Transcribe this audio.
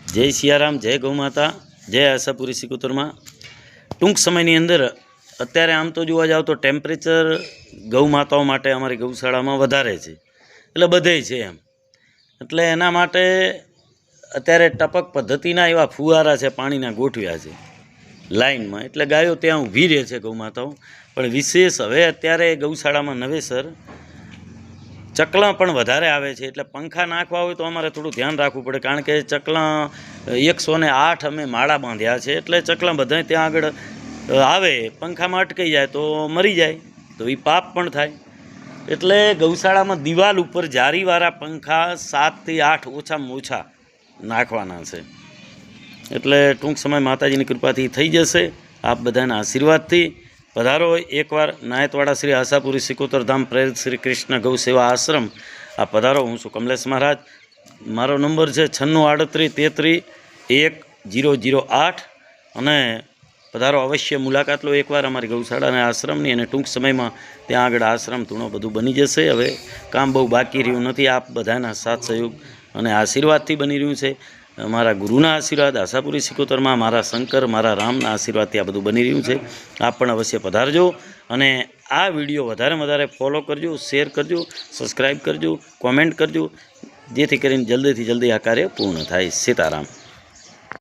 जय सियाराम, जय गौ माता, जय आशापुरी सिकोतर में। टूंक समयनी अंदर अत्यारे आम तो जोवा जाओ तो टेम्परेचर गौ माताओं माटे अमारी गौशाला में वधारे छे, एटले बधेय छे एम। एटले एना माटे अत्यारे टपक पद्धतिना एवा फुवारा छे, पाणीना गोठव्या छे लाइन में, एटले गायो त्यां ऊभी रहे छे गौ माताओं। पण विशेष हवे अत्यारे गौशाला में नवेसर चकला पण वधारे आवे छे, एटले पंखा नाखवा होय तो अमारे थोड़ुं ध्यान राखवुं पड़े, कारण के चकला 108 अमे माळा बांध्या छे, एटले चकला बधाय त्यां आगळ आवे, पंखामां अटकाई जाए तो मरी जाए, तो ए पाप पण थाय। एटले गौशाळामां दीवाल उपर जारीवाळा पंखा 7 થી 8 ओछामां ओछा नाखवाना छे। एटले टूंक समय माताजीनी कृपाथी थई जशे, आप बधाना आशीर्वादथी। पधारो एकवार नायतवाड़ा श्री आशापुरी सिकोतर धाम प्रेरित श्री कृष्ण गौ सेवा आश्रम आ पधारो। हूँ छुं कमलेश महाराज। मारो नंबर है 9638331008 अने पधारो अवश्य मुलाकात लो एकवार अमारी गौशाला ने आश्रमनी, अने टूंक समय में त्यां आगळ आश्रम धूणो बधुं बनी जशे। हवे काम बहु बाकी रह्युं नथी, आप बधाना साथ सहयोग अने आशीर्वादथी बनी रह्युं छे। मारा गुरुना आशीर्वाद आशापुरी सिकोतर में, मारा शंकर मारा रामना आशीर्वादथी आ बधुं बनी रह्युं छे। आप पण अवश्य पधारजो अने आ विडियो वधारे वधारे फॉलो करजो, शेर करजो, सब्सक्राइब करजो, कॉमेंट करजो, जेथी करीने जल्दी थी जल्दी आ कार्य पूर्ण थाय। सीताराम।